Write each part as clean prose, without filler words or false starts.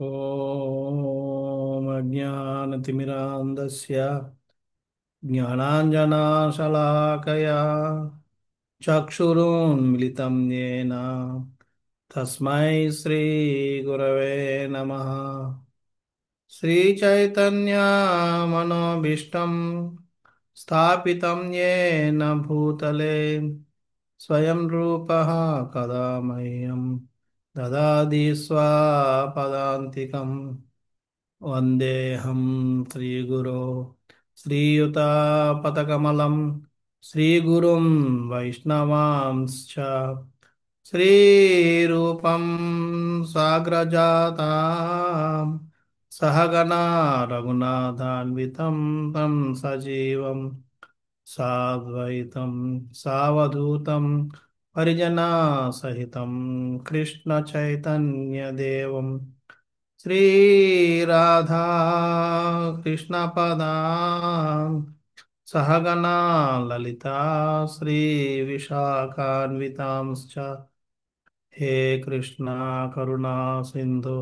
ॐ अज्ञानतिमिरान्धस्य ज्ञानाञ्जनाशलाकया चक्षुरुन्मिलितं येन तस्मै श्रीगुरवे नमः। श्रीचैतन्यमनोभीष्टं स्थापितं येन भूतले स्वयं रूपः कदा मह्यं ददाति स्वपदान्तिकम्। వందేహం శ్రీగురో శ్రీయుతాపదకమలం శ్రీగురుం వైష్ణవాంశ్చ శ్రీరూపం సాగ్రజాతాం సహగణా రఘునాథాన్వితం తం సజీవం సాద్వైతం సావధూతం పరిజనా సహితం కృష్ణ చైతన్యదేవం శ్రీరాధా కృష్ణపదాం సహగణా లలితా శ్రీ విశాఖాన్వితాంశ్చ హే కృష్ణ కరుణా సింధు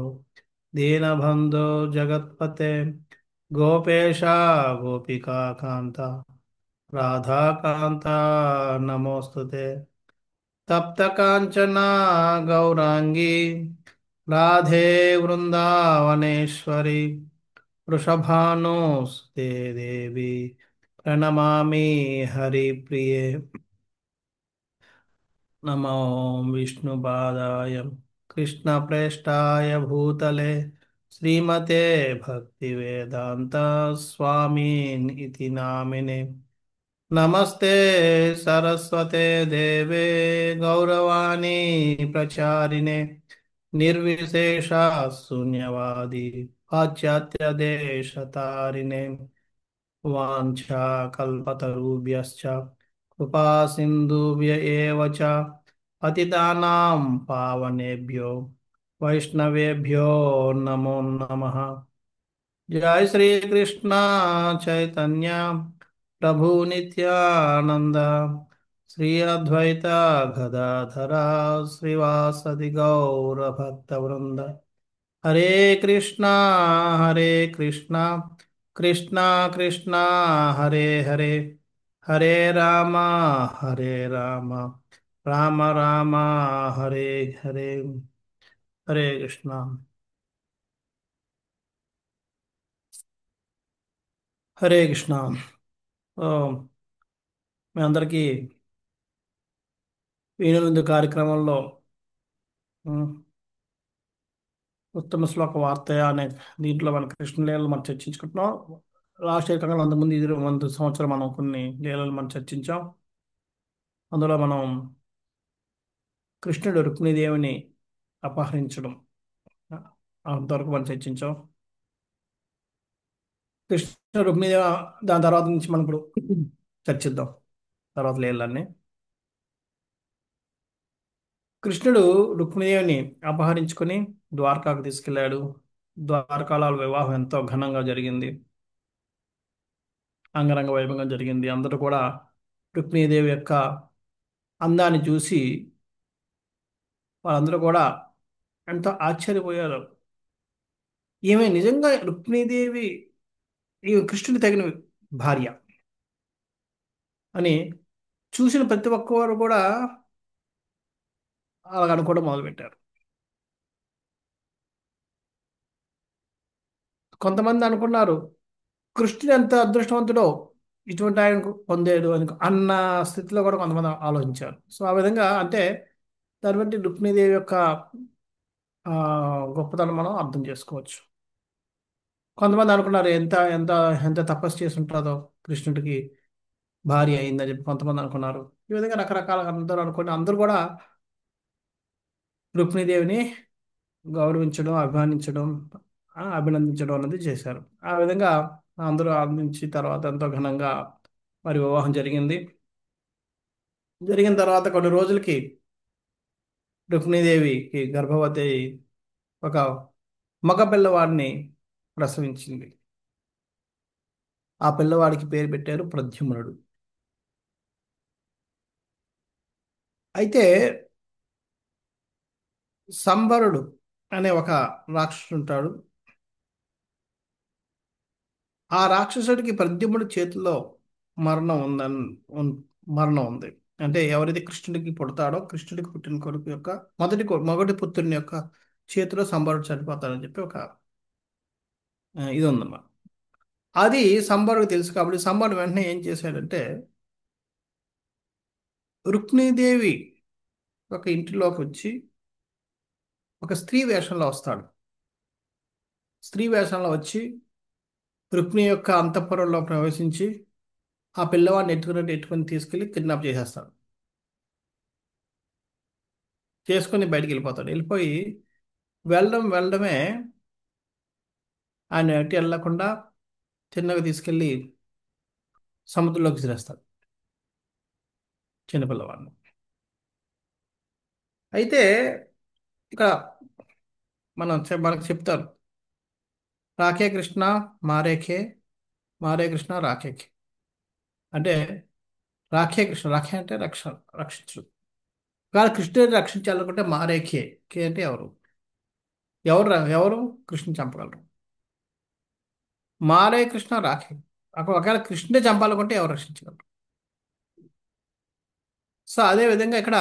దీనబంధో జగత్పతే గోపేశ గోపికా కాంత రాధాకాంత నమోస్తుతే తప్త కాంచన గౌరాంగీ రాధే వృందావనేశ్వరి వృషభానుసుతే దేవి ప్రణమామి హరిప్రియే నమో విష్ణుపాదాయ కృష్ణప్రేష్టాయ భూతలే శ్రీమతే భక్తివేదాంత స్వామిన్ ఇతి నామినే నమస్తే సరస్వతే దేవే గౌరవాణి ప్రచారిణే నిర్విశేష శూన్యవాది పాశ్చాత్య దేశతారిణే వాంఛాకల్పతరుభ్యశ్చ కృపా సింధుభ్య ఏవ చ పతితానాం పావనేభ్యో వైష్ణవేభ్యో నమో నమః। జై శ్రీ కృష్ణ చైతన్య ప్రభు నిత్యానంద శ్రీ అద్వైత గదాధర శ్రీవాసది గౌర భక్తవృంద హరే కృష్ణ హరే కృష్ణ కృష్ణ కృష్ణ హరే హరే హరే రామ హరే రామ రామ రామ హరే హరే హరే కృష్ణ। హరే కృష్ణ। ఆ, మీ అందరికీ వీణులందు కార్యక్రమంలో ఉమ్, ఉత్తమ శ్లోక వార్త అనే దీంట్లో మన కృష్ణ లీలలు మనం చర్చించుకుంటున్నాం। లాస్ట్ ఇయర్ కాకుండా అంతకుముందు ఇది ముందు సంవత్సరం మనం కొన్ని లీలలు మనం చర్చించాం। అందులో మనం కృష్ణుడు రుక్మిణీదేవిని అపహరించడం అంతవరకు మనం చర్చించాం। కృష్ణ రుక్మిణీదేవి దాని తర్వాత నుంచి మనం ఇప్పుడు చర్చిద్దాం తర్వాత లీలలన్నీ। కృష్ణుడు రుక్మిణీదేవిని అపహరించుకొని ద్వారకాకు తీసుకెళ్ళాడు। ద్వారకాలో వివాహం ఎంతో ఘనంగా జరిగింది, అంగరంగ వైభవంగా జరిగింది। అందరూ కూడా రుక్మిణీదేవి యొక్క అందాన్ని చూసి వాళ్ళందరూ కూడా ఎంతో ఆశ్చర్యపోయారు। ఈమె నిజంగా రుక్మిణీదేవి ఈ కృష్ణుడి తగిన భార్య అని చూసిన ప్రతి ఒక్కరు కూడా అలాగ అనుకోవడం మొదలుపెట్టారు। కొంతమంది అనుకున్నారు కృష్ణుడు ఎంత అదృష్టవంతుడో ఇటువంటి ఆయన పొందాడు అని అన్న స్థితిలో కూడా కొంతమంది ఆలోచించారు। సో ఆ విధంగా అంటే దాన్ని బట్టి రుక్మిణీదేవి యొక్క ఆ, గొప్పతనం మనం అర్థం చేసుకోవచ్చు। కొంతమంది అనుకున్నారు ఎంత ఎంత ఎంత తపస్సు చేసి ఉంటుందో కృష్ణుడికి భార్య అయిందని చెప్పి కొంతమంది అనుకున్నారు। ఈ విధంగా రకరకాల అందరూ అనుకుని అందరూ కూడా రుక్మిణీదేవిని గౌరవించడం అభిమానించడం అభినందించడం అనేది చేశారు। ఆ విధంగా అందరూ ఆనందించి తర్వాత ఎంతో ఘనంగా మరి వివాహం జరిగింది। జరిగిన తర్వాత కొన్ని రోజులకి రుక్మిణీదేవికి గర్భవతి అయి ఒక మగ పిల్లవాడిని ప్రసవించింది। ఆ పిల్లవాడికి పేరు పెట్టారు ప్రద్యుమ్నుడు। అయితే సంబరుడు అనే ఒక రాక్షసుడు ఉంటాడు. ఆ రాక్షసుడికి ప్రద్యుమ్నుడి చేతిలో మరణం ఉందని ఉన్- మరణం ఉంది. అంటే ఎవరైతే కృష్ణుడికి పుడతాడో, కృష్ణుడికి పుట్టిన కొడుకు యొక్క మొదటి పుత్రుని యొక్క చేతిలో సంబరుడు చనిపోతాడని చెప్పి ఒక ఇది ఉందన్నమాట. అది సంబరుడికి తెలుసు కాబట్టి సంబరుడు వెంటనే ఏం చేశాడంటే, రుక్మిణీదేవి ఒక ఇంటిలోకి వచ్చి ఒక స్త్రీ వేషంలో వస్తాడు. స్త్రీ వేషంలో వచ్చి రుక్మిణి యొక్క అంతఃపురంలో ప్రవేశించి ఆ పిల్లవాడిని ఎత్తుకుని తీసుకెళ్లి కిడ్నాప్ చేసేస్తాడు. చేసుకుని బయటికి వెళ్ళిపోతాడు. వెళ్ళిపోయి వెళ్ళడమే ఆయన ఎటు వెళ్ళకుండా చిన్నగా తీసుకెళ్లి సముద్రంలోకి విసిరేస్తాడు చిన్నపిల్లవాడిని. అయితే ఇక్కడ మనకు చెప్తారు, రాకే కృష్ణ మారేఖే, మారే కృష్ణ రాకేఖే. అంటే రాఖే కృష్ణ, రాఖే అంటే రక్షించు. కానీ కృష్ణుడిని రక్షించాలనుకుంటే మారేఖే. కే అంటే ఎవరు, ఎవరు కృష్ణుని చంపగలరు. మారే కృష్ణ రాఖే. అక్కడ ఒకవేళ కృష్ణుడే చంపాలనుకుంటే ఎవరు రక్షించగలరు. సో అదే విధంగా ఇక్కడ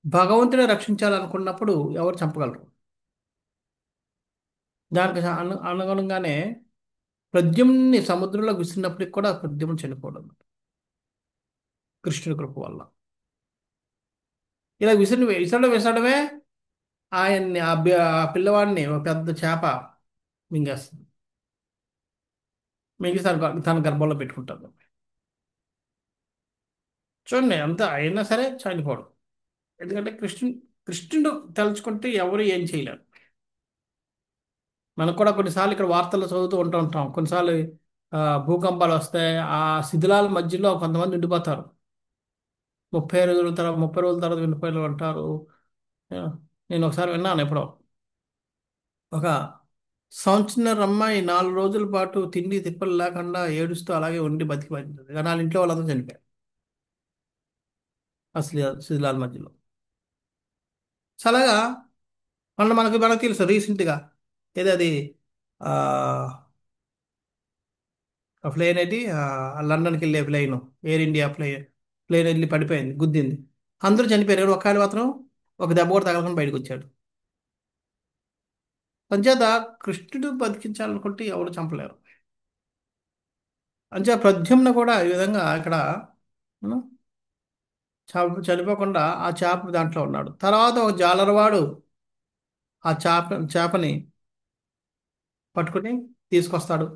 భగవంతుడే రక్షించాలనుకున్నప్పుడు ఎవరు చంపగలరు. దానికి అనుగుణంగానే ప్రద్యుమ్ని సముద్రంలో విసిరినప్పటికి కూడా ప్రద్యుమ్ని చనిపోవడం కృష్ణుడి కృప వల్ల. ఇలా విసరడమే ఆయన్ని ఆ పిల్లవాడిని ఒక పెద్ద చేప మింగేస్తుంది. మింగి తన గర్భంలో పెట్టుకుంటాడు. చూడండి, అంత అయినా సరే చనిపోవడం. ఎందుకంటే కృష్ణుడు తలుచుకుంటే ఎవరు ఏం చేయలేరు. మనకు కూడా కొన్నిసార్లు ఇక్కడ వార్తల్లో చదువుతూ ఉంటాం. కొన్నిసార్లు ఆ, భూకంపాలు వస్తాయి. ఆ శిథిలాల మధ్యలో కొంతమంది ఉండిపోతారు. 30 రోజుల తర్వాత ఉండిపోయిన అంటారు. ఆ, నేను ఒకసారి విన్నాను ఎప్పుడో. ఒక సంవత్సరం అమ్మాయి 4 రోజుల పాటు తిండి తిప్పలు లేకుండా ఏడుస్తూ అలాగే ఉండి బతికిపోయింది. కానీ వాళ్ళ ఇంట్లో వాళ్ళందరూ చనిపోయారు అసలు శిథిలాల మధ్యలో. సో అలాగా మనకు తెలుసు రీసెంట్గా ఏదో అది ఆ ప్లేన్ ఏంటి, లండన్కి వెళ్ళే ప్లేన్, ఎయిర్ ఇండియా ప్లేన్ వెళ్ళి పడిపోయింది, గుద్దింది. అందరూ చనిపోయారు. ఒక ఆయన మాత్రం ఒక దెబ్బ కూడా తగలకుండా బయటకు వచ్చాడు. అంచేత కృష్ణుడు బతికించాలనుకుంటే ఎవరు చంపలేరు. అంచేత ప్రద్యుమ్న కూడా ఈ విధంగా ఇక్కడ ఉం, చనిపోకుండా ఆ చేప దాంట్లో ఉన్నాడు. తర్వాత ఒక జాలరవాడు ఆ చేపని పట్టుకుని తీసుకొస్తాడు.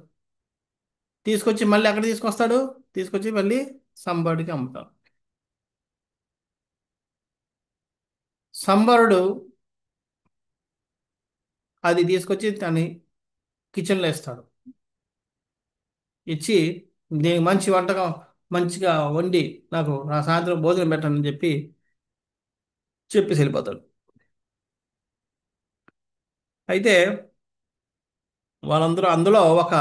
తీసుకొచ్చి మళ్ళీ ఎక్కడ తీసుకొస్తాడు, తీసుకొచ్చి మళ్ళీ సంబడికి అమ్ముతాడు. సంబరుడు అది తీసుకొచ్చి తన కిచెన్లో వేస్తాడు. ఇచ్చి దీనికి మంచి వంటకం మంచిగా వండి నాకు నా సాయంత్రం భోజనం పెట్టండి చెప్పి చెప్పేసి వెళ్ళిపోతాడు. అయితే వాళ్ళందరూ అందులో ఒక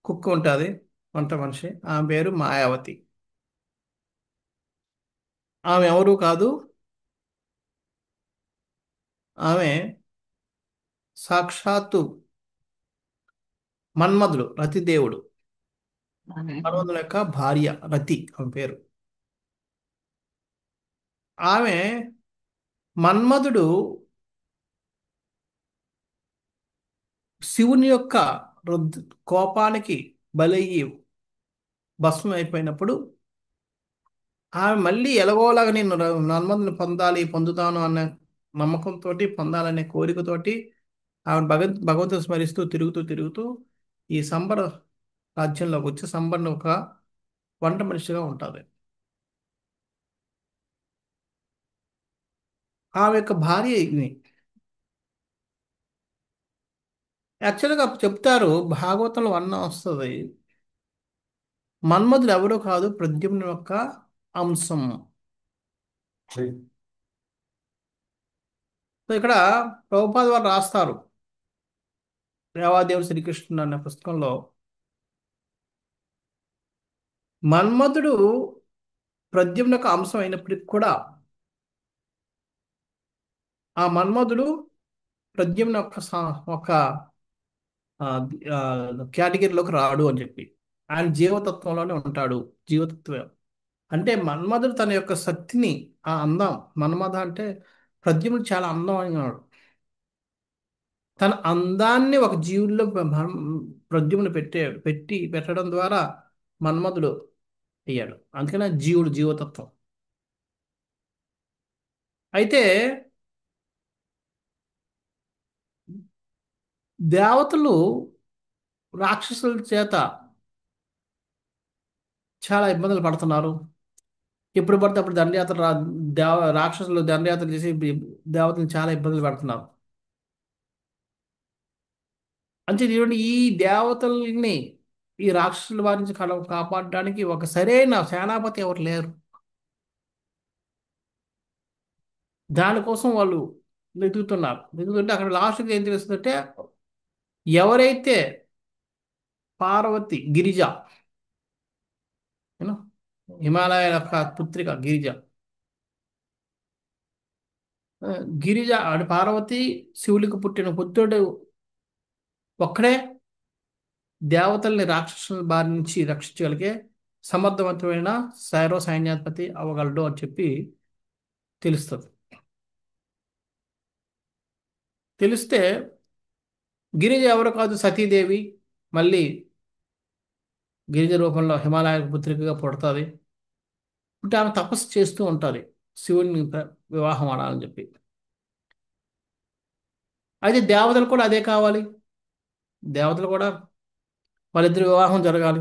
కుక్క ఉంటుంది, వంట మనిషి. ఆమె పేరు మాయావతి. ఆమె ఎవరు కాదు, ఆమె సాక్షాత్తు మన్మధుడు, రతిదేవుడు, మన్మధుల యొక్క భార్య రతి ఆమె పేరు. ఆమె మన్మధుడు శివుని యొక్క కోపానికి బలయ్యి భస్మం అయిపోయినప్పుడు ఆమె మళ్ళీ ఎలాగోలాగా నేను మన్మధుని పొందుతాను అన్న నమ్మకంతో, పొందాలనే కోరికతోటి ఆమె భగవంతుని స్మరిస్తూ తిరుగుతూ తిరుగుతూ ఈ సంబర రాజ్యంలోకి వచ్చి సంబరను ఒక వంట మనిషిగా ఉంటుంది. ఆమె యొక్క భార్య ఇది. యాక్చువల్గా చెప్తారు, భాగవతంలో వర్ణన వస్తుంది, మన్మధుడు ఎవరో కాదు ప్రద్యుమ్నుని యొక్క అంశం. సో ఇక్కడ ప్రభుపాద వారు రాస్తారు, దేవాదేవుడు శ్రీకృష్ణుడు అనే పుస్తకంలో, మన్మధుడు ప్రద్యుమ్న యొక్క అంశం అయినప్పటికీ కూడా ఆ మన్మధుడు ప్రద్యుమ్న ఒక కేటగిరీలోకి రాడు అని చెప్పి ఆయన జీవతత్వంలోనే ఉంటాడు. జీవతత్వం అంటే మన్మధుడు తన యొక్క శక్తిని, ఆ అందం, మన్మథ అంటే ప్రద్యుమ్నుడు చాలా అందమైనవాడు. తన అందాన్ని ఒక జీవుల్లో ప్రద్యుమ్ను పెట్టడం ద్వారా మన్మధుడు అయ్యాడు. అందుకనే జీవుడు జీవతత్వం. అయితే దేవతలు రాక్షసుల చేత చాలా ఇబ్బందులు పడుతున్నారు. ఎప్పుడు పడితే అప్పుడు దండయాత్ర రాక్షసులు దండయాత్ర చేసి దేవతలు చాలా ఇబ్బందులు పడుతున్నారు. అంటే చూడండి, ఈ దేవతల్ని ఈ రాక్షసుల వారి నుంచి కాపాడడానికి ఒక సరైన సేనాపతి ఎవరు లేరు. దానికోసం వాళ్ళు వెతుకుతుంటే అక్కడ లాస్ట్కి ఏం తెలుస్తుందంటే, ఎవరైతే పార్వతి గిరిజ, యూనో హిమాలయ యొక్క పుత్రిక గిరిజ, ఆ, గిరిజ అంటే పార్వతి శివుడికి పుట్టిన పుత్రుడు ఒక్కడే దేవతల్ని రాక్షసుల బారి నుంచి రక్షించగలిగే సమర్థవంతమైన సైన్యాధిపతి అవ్వగలడు అని చెప్పి తెలుస్తుంది. తెలిస్తే గిరిజ ఎవరు కాదు, సతీదేవి మళ్ళీ గిరిజ రూపంలో హిమాలయ పుత్రికగా పుడతాది. పుట్టి ఆమె తపస్సు చేస్తూ ఉంటుంది శివుడిని వివాహం ఆడాలని చెప్పి. అయితే దేవతలు కూడా అదే కావాలి. దేవతలు కూడా వాళ్ళిద్దరి వివాహం జరగాలి.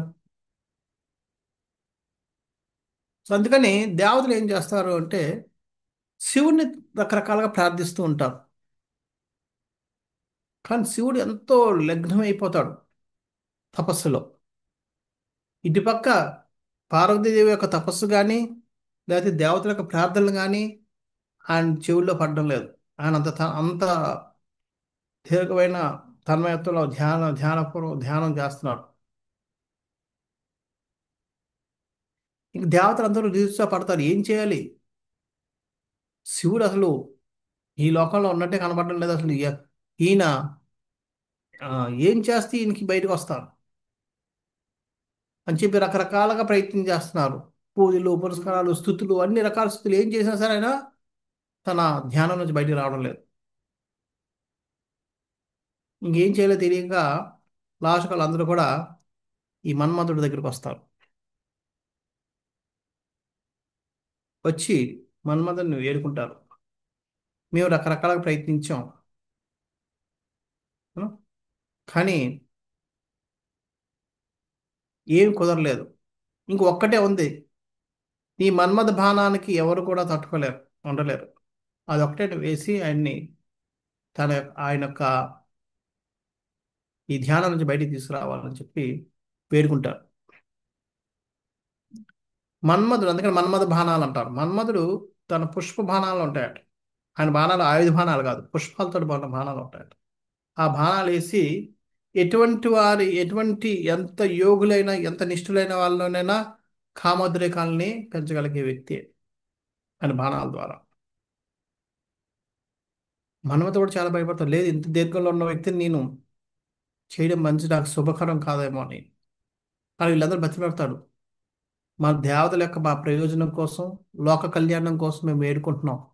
సో అందుకని దేవతలు ఏం చేస్తారు అంటే శివుణ్ణి రకరకాలుగా ప్రార్థిస్తూ ఉంటారు. కానీ శివుడు ఎంతో లగ్నమైపోతాడు తపస్సులో. ఇటుపక్క పార్వతీదేవి యొక్క తపస్సు కానీ లేకపోతే దేవతల యొక్క ప్రార్థనలు కానీ ఆయన చెవుల్లో పడడం లేదు. ఆయన అంత దీర్ఘమైన తన్మయత్వంలో ధ్యానం చేస్తున్నాడు. ఇంక దేవతలు అందరూ నిరుత్సాహపడతారు. ఏం చేయాలి? శివుడు అసలు ఈ లోకంలో ఉన్నట్టే కనపడడం లేదు అసలు. ఈయన ఆ, ఏం చేస్తే ఈయనకి బయటకు వస్తారు అని చెప్పి రకరకాలుగా ప్రయత్నం చేస్తున్నారు. పూజలు, పురస్కారాలు, స్థుతులు, అన్ని రకాల స్థుతులు ఏం చేసినా సరే ఆయన తన ధ్యానం నుంచి బయటికి రావడం లేదు. ఇంకేం చేయాలో తెలియక లాస్ట్ అందరూ కూడా ఈ మన్మధుడి దగ్గరికి వస్తారు. వచ్చి మన్మధుడిని వేడుకుంటారు. మేము రకరకాలుగా ప్రయత్నించాం, ఆ, కానీ ఏం కుదరలేదు. ఒక్కటే ఉంది. ఈ మన్మథ బాణానికి ఎవరు కూడా తట్టుకోలేరు, ఉండలేరు. అదొక్కటే వేసి ఆయన యొక్క ఈ ధ్యానం నుంచి బయటికి తీసుకురావాలని చెప్పి వేడుకుంటారు. మన్మధుడు, అందుకని మన్మథ బాణాలు అంటారు. మన్మధుడు తన పుష్ప బాణాలు ఉంటాయట. ఆయన బాణాలు ఆయుధ బాణాలు కాదు, పుష్పాలతో బాణాలు ఉంటాయట. ఆ బాణాలు వేసి ఎటువంటి ఎంత యోగులైన ఎంత నిష్ఠులైన వాళ్ళలోనైనా కామోద్రేకాలని పెంచగలిగే వ్యక్తి ఆయన బాణాల ద్వారా. మన్మథుడు కూడా చాలా భయపడతాడు. లేదు, ఇంత దీర్ఘంలో ఉన్న వ్యక్తిని నేను చేయడం మంచి, నాకు శుభకరం కాదేమో అని. కానీ వీళ్ళందరూ బతిపెడతాడు. మా దేవతల యొక్క మా ప్రయోజనం కోసం, లోక కళ్యాణం కోసం మేము వేడుకుంటున్నాం.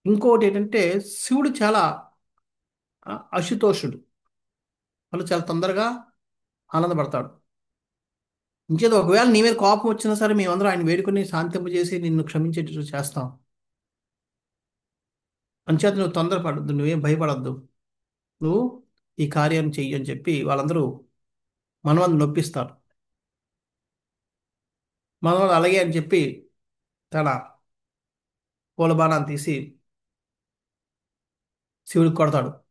ఇంకోటి ఏంటంటే శివుడు చాలా అశుతోషుడు. వాళ్ళు చాలా తొందరగా ఆనందపడతాడు. ఇంకేదో ఒకవేళ నీ మీద కోపం వచ్చినా సరే మేమందరం ఆయన వేడుకొని శాంతింపజేసి నిన్ను క్షమించేటట్టు చేస్తాం. అంచేత నువ్వు తొందరపడద్దు, నువ్వేం భయపడద్దు, నువ్వు ఈ కార్యాన్ని చెయ్యి అని చెప్పి వాళ్ళందరూ మనవన్ని నొప్పిస్తారు. మనవాడు అలాగే అని చెప్పి తన పూల బాణాన్ని తీసి శివుడికి కొడతాడు.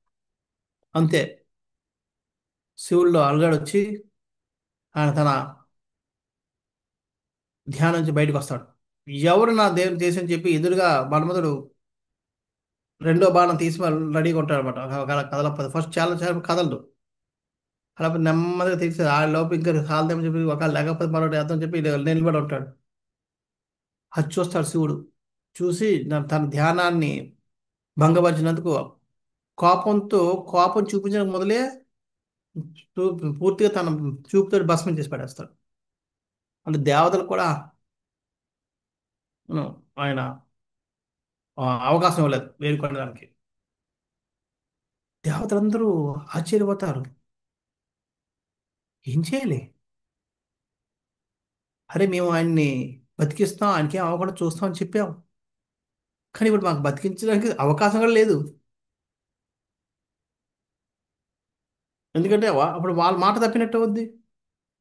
అంతే, శివుల్లో అలగాడొచ్చి ఆయన తన ధ్యానం నుంచి బయటకు వస్తాడు. ఎవరు నా దేవుని దేశం చెప్పి ఎదురుగా మన్మధుడు రెండో బాణం తీసి రెడీగా ఉంటాడు అనమాట. కదలపదు, ఫస్ట్ చాలా చాలా కదలదు. అలా నెమ్మదిగా తీసి ఆ లోపు ఇంకా కాలదేమని చెప్పి ఒక లేకపోతే మరొకటి అర్థం చెప్పి నిలబడి ఉంటాడు. అది చూస్తాడు శివుడు. చూసి తన ధ్యానాన్ని భంగపరిచినందుకు కోపంతో కోపం చూపించడం మొదలే పూర్తిగా తన చూపుతో భస్మం చేసి పడేస్తాడు. అంటే దేవతలు కూడా ఉమ్, ఆయన అవకాశం ఇవ్వలేదు వేడుకొనడానికి. దేవతలందరూ ఆశ్చర్యపోతారు. ఏం చేయాలి? అరే మేము ఆయన్ని బతికిస్తాం, ఆయనకి ఏం అవ్వకుండా చూస్తాం అని చెప్పాం. కానీ ఇప్పుడు మాకు బతికించడానికి అవకాశం కూడా లేదు. ఎందుకంటే అప్పుడు వాళ్ళ మాట తప్పినట్టు అవుద్ది.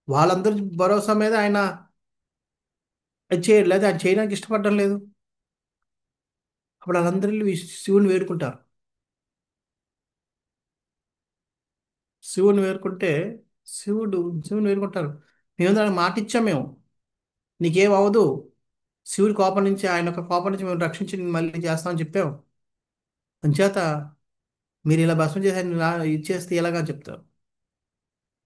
వాళ్ళందరి భరోసా మీద ఆయన అది చేయట్లేదు, ఆయన చేయడానికి ఇష్టపడడం లేదు. అప్పుడు వాళ్ళందరూ వెళ్ళి శివుని వేడుకుంటారు. శివుని వేడుకుంటే శివుడు శివుని వేడుకుంటారు. మేము దానికి మాట ఇచ్చాం మేము, నీకేం అవ్వదు. శివుడి కోపం నుంచి, ఆయన యొక్క కోపం నుంచి మేము రక్షించి నిన్ను మళ్ళీ చేస్తామని చెప్పాం. అంచేత మీరు ఇలా భస్మం చేసి ఆయన ఇచ్చేస్తే ఎలాగా చెప్తారు.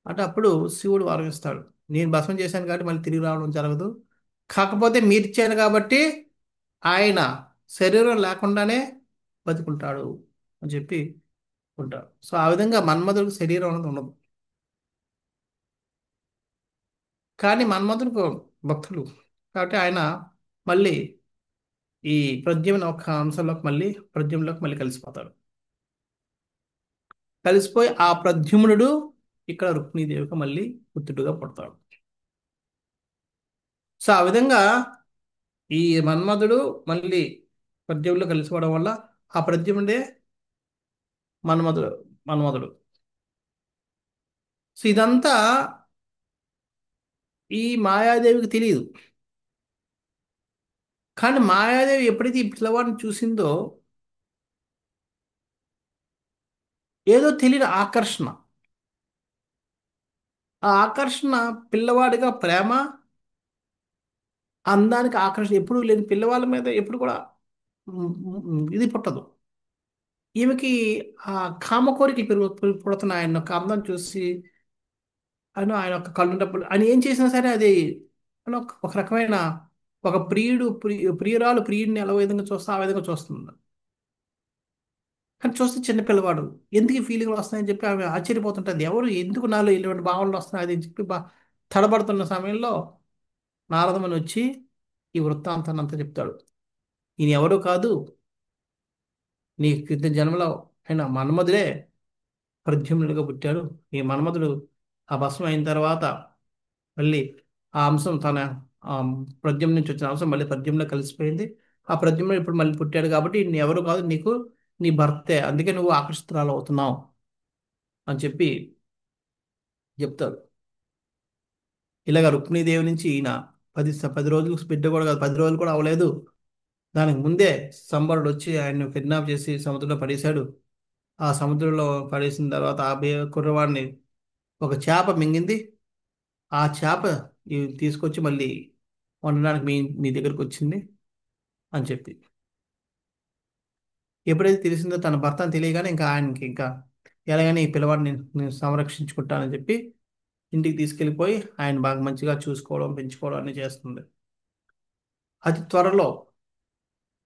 అంటే అప్పుడు శివుడు వరం ఇస్తాడు. నేను భస్మం చేశాను కాబట్టి మళ్ళీ తిరిగి రావడం జరగదు. కాకపోతే మీరు ఇచ్చారు కాబట్టి ఆయన శరీరం లేకుండానే బతుకుంటాడు అని చెప్పి ఉంటాడు. సో ఆ విధంగా మన్మధుడికి శరీరం అనేది ఉండదు. కానీ మన్మధుడు భక్తులు కాబట్టి ఆయన మళ్ళీ ఈ ప్రద్యుమ్న ఒక అంశంలోకి మళ్ళీ ప్రద్యుమ్నలోకి మళ్ళీ కలిసిపోతాడు. కలిసిపోయి ఆ ప్రద్యుమ్నుడు ఇక్కడ రుక్మిణీదేవికి మళ్ళీ పుత్రుడుగా పుడతాడు. సో ఆ విధంగా ఈ మన్మధుడు మళ్ళీ ప్రద్యుమ్నులో కలిసిపోవడం వల్ల ఆ ప్రద్యుమ్నుడే మన్మధుడు మన్మధుడు. సో ఇదంతా ఈ మాయాదేవికి తెలియదు. కానీ మాయాదేవి ఎప్పుడైతే ఈ పిల్లవాడిని చూసిందో ఏదో తెలియని ఆకర్షణ, ఆ ఆకర్షణ పిల్లవాడిగా ప్రేమ, అందానికి ఆకర్షణ ఎప్పుడు లేని పిల్లవాళ్ళ మీద ఎప్పుడు కూడా ఇది పుట్టదు. ఈమెకి ఆ కామ కోరికలు పుడుతున్నాయి. ఆయన యొక్క అందం చూసి ఆయన యొక్క కళ్ళు డబ్బులు ఆయన ఏం చేసినా సరే అది ఆయన ఒక రకమైన ఒక ప్రియురాలు ప్రియుడిని ఎలా విధంగా చూస్తా ఆ విధంగా చూస్తుంది. కానీ చూస్తే చిన్న పిల్లవాడు ఎందుకు ఈ ఫీలింగ్లు వస్తాయని చెప్పి ఆమె ఆశ్చర్యపోతుంటుంది. ఎవరు ఎందుకు నాలో ఇలాంటి భావనలు వస్తున్నాయి అది అని చెప్పి తడబడుతున్న సమయంలో నారదముని వచ్చి ఈ వృత్తాంతాన్ని అంతా చెప్తాడు. ఈయన ఎవరు కాదు, నీ క్రితం జన్మలో ఆయన మన్మధుడే ప్రద్యుమ్నుడిగా పుట్టాడు. ఈ మన్మధుడు ఆ భస్మం అయిన తర్వాత మళ్ళీ ఆ అంశం తన ఆ ప్రద్యుమ్న నుంచి వచ్చిన అంశం మళ్ళీ ప్రద్యుమ్న కలిసిపోయింది. ఆ ప్రద్యుమ్నుడు ఇప్పుడు మళ్ళీ పుట్టాడు కాబట్టి ఈయన ఎవరు కాదు, నీకు నీ భర్తే, అందుకే నువ్వు ఆకర్షితురాలు అవుతున్నావు అని చెప్పి చెప్తాడు. ఇలాగ రుక్మిణీదేవి నుంచి ఈయన 10 రోజులు బిడ్డ కూడా కాదు, 10 రోజులు కూడా అవ్వలేదు. దానికి ముందే సంబరుడు వచ్చి ఆయన్ని కిడ్నాప్ చేసి సముద్రంలో పడేశాడు. ఆ సముద్రంలో పడేసిన తర్వాత ఆ కుర్రవాడిని ఒక చేప మింగింది. ఆ చేప తీసుకొచ్చి మళ్ళీ వండడానికి మీ మీ దగ్గరకు వచ్చింది అని చెప్పి ఎప్పుడైతే తెలిసిందో తన భర్త అని తెలియగానే ఇంకా ఆయనకి ఇంకా ఎలాగైనా ఈ పిల్లవాడిని నేను సంరక్షించుకుంటానని చెప్పి ఇంటికి తీసుకెళ్ళిపోయి ఆయన బాగా మంచిగా చూసుకోవడం పెంచుకోవడం అన్ని చేస్తుంది. అతి త్వరలో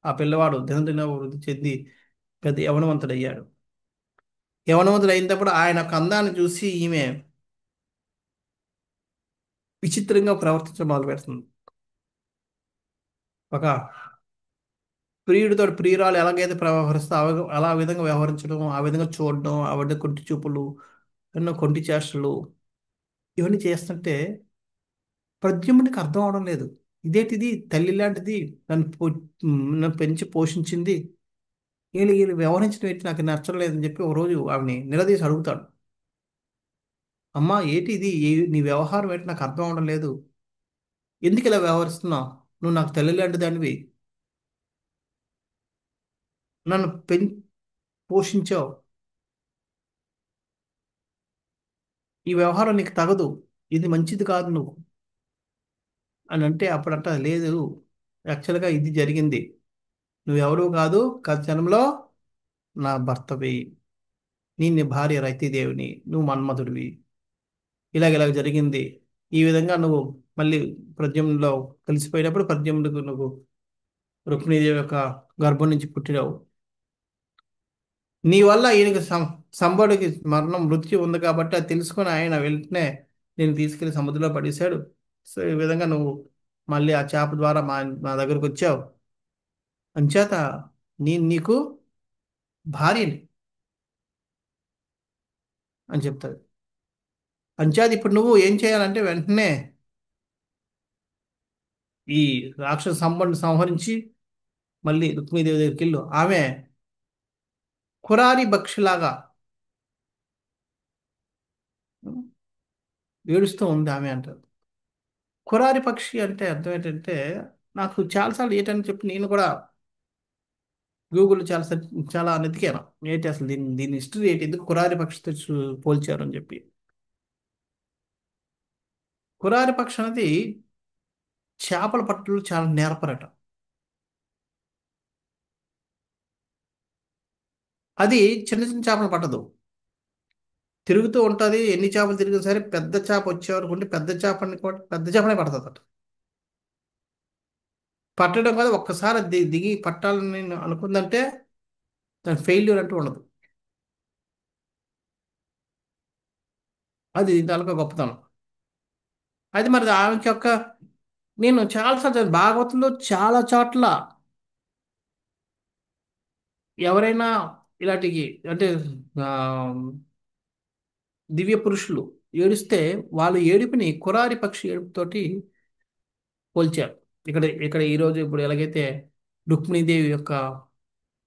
ఆ పిల్లవాడు దినదిన వృద్ధి చెంది పెద్ద యవనవంతుడయ్యాడు. యవనవంతుడు అయినప్పుడు ఆయన యొక్క అందాన్ని చూసి ఈమె విచిత్రంగా ప్రవర్తించడం మొదలు పెడుతుంది. ఒక ప్రియుడితో ప్రియురాలు ఎలాగైతే వ్యవహరిస్తో అలా విధంగా వ్యవహరించడం, ఆ విధంగా చూడడం, ఆవిడ కొంటి చూపులు, ఎన్నో కొంటి చేష్టలు ఇవన్నీ చేస్తుంటే ప్రద్యుమ్నుడికి అర్థం అవడం లేదు. ఇదేంటిది తల్లి లాంటిది, నన్ను పెంచి పోషించింది, వీళ్ళు వ్యవహరించడం ఏంటి నాకు నచ్చలేదని చెప్పి ఒక రోజు ఆవిని నిలదీసి అడుగుతాడు. అమ్మా ఏంటి ఇది, నీ వ్యవహారం ఏంటి నాకు అర్థం అవడం లేదు, ఎందుకు ఇలా వ్యవహరిస్తున్నావు, నువ్వు నాకు తల్లి లాంటి దానివి, నన్ను పోషించావు, ఈ వ్యవహారం నీకు తగదు, ఇది మంచిది కాదు నువ్వు అని అంటే అప్పుడంట లేదు, యాక్చువల్గా ఇది జరిగింది, నువ్వెవరు కాదు, గత జన్మలో నా భర్తవి, నేను నీ భార్య రతిదేవిని, నువ్వు మన్మధుడివి, ఇలాగ జరిగింది. ఈ విధంగా నువ్వు మళ్ళీ ప్రద్యుమ్నులో కలిసిపోయినప్పుడు ప్రద్యుమ్నుడికి నువ్వు రుక్మిణీదేవి యొక్క గర్భం నుంచి పుట్టినావు. నీ వల్ల ఈయనకి సంబడికి మరణం మృత్యు ఉంది కాబట్టి అది తెలుసుకొని ఆయన వెంటనే నేను తీసుకెళ్లి సముద్రంలో పడేశాడు. సో ఈ విధంగా నువ్వు మళ్ళీ ఆ చేప ద్వారా మా దగ్గరకు వచ్చావు. అంచేత నేను నీకు భార్యని అని చెప్తాడు. అంచేత ఇప్పుడు నువ్వు ఏం చేయాలంటే వెంటనే ఈ రాక్షస సంబంధం సంహరించి మళ్ళీ రుక్మిణీదేవి దగ్గరికి వెళ్ళు. ఆమె కురారి పక్షిలాగా ఏడుస్తూ ఉంది ఆమె అంటారు. కురారి పక్షి అంటే అర్థం ఏంటంటే నాకు చాలాసార్లు ఏంటని చెప్పి నేను కూడా గూగుల్ చాలా వెతికాను. ఏంటి అసలు దీని హిస్టరీ ఏంటి, ఎందుకు కురారి పక్షితో పోల్చారు అని చెప్పి. కురారి పక్షి అనేది చేపల పట్టులు చాలా నేర్పరట. అది చిన్న చిన్న చేపలు పట్టదు, తిరుగుతూ ఉంటుంది. ఎన్ని చేపలు తిరిగినా సరే పెద్ద చేప వచ్చేవరకు పెద్ద చేపని కూడా పెద్ద చేపనే పడుతుంది. పట్టడం కాదు, ఒక్కసారి దిగి పట్టాలని నేను అనుకుందంటే దాని ఫెయిల్యూర్ అంటూ ఉండదు. అది దానికి గొప్పతనం. అది మరి ఆమెకి యొక్క నేను చాలాసార్లు చదివాను. భాగవతంలో చాలా చోట్ల ఎవరైనా ఇలాంటి అంటే ఆ, దివ్య పురుషులు ఏడిస్తే వాళ్ళ ఏడుపుని కురారి పక్షి ఏడుపుతోటి పోల్చారు. ఇక్కడ ఇక్కడ ఈరోజు ఇప్పుడు ఎలాగైతే రుక్మిణీదేవి యొక్క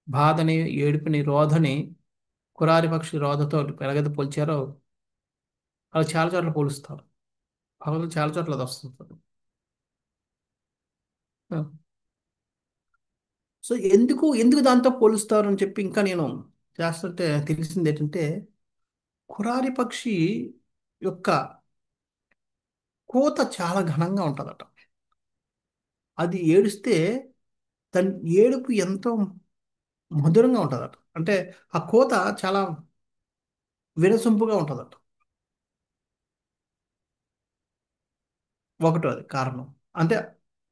బాధని, ఏడుపుని, రోధని కురారి పక్షి రోధతో ఎలాగైతే పోల్చారో అలా చాలా చోట్ల పోలుస్తారు. భగవంతుడు చాలా చోట్ల అది వస్తుంది. సో ఎందుకు ఎందుకు దాంతో పోలుస్తారు అని చెప్పి ఇంకా నేను చేస్తుంటే తెలిసింది ఏంటంటే కురారి పక్షి యొక్క కోత చాలా ఘనంగా ఉంటుందట. అది ఏడిస్తే దాని ఏడుపు ఎంతో మధురంగా ఉంటుందట. అంటే ఆ కోత చాలా వినసొంపుగా ఉంటుందట. ఒకటో అది కారణం. అంటే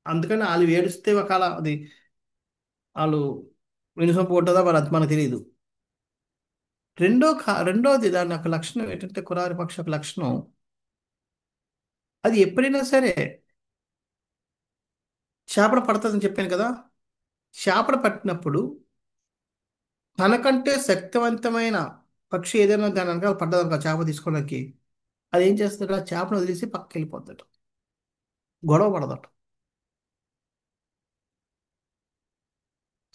అందుకని వాళ్ళు ఏడిస్తే ఒకవేళ అది వాళ్ళు వినసొంపు ఉంటుందా మరి అది మనకు తెలియదు. రెండోది దాని యొక్క లక్షణం ఏంటంటే కురారి పక్షి యొక్క లక్షణం అది ఎప్పుడైనా సరే చేపలు పడుతుందని చెప్పాను కదా. చేపలు పట్టినప్పుడు తనకంటే శక్తివంతమైన పక్షి ఏదైనా దాని వెనకాల పడ్డదనుకో చేప తీసుకోవడానికి, అది ఏం చేస్తాడు, ఆ చేపను వదిలేసి పక్కకి వెళ్ళిపోతాడు. గొడవ పడదట.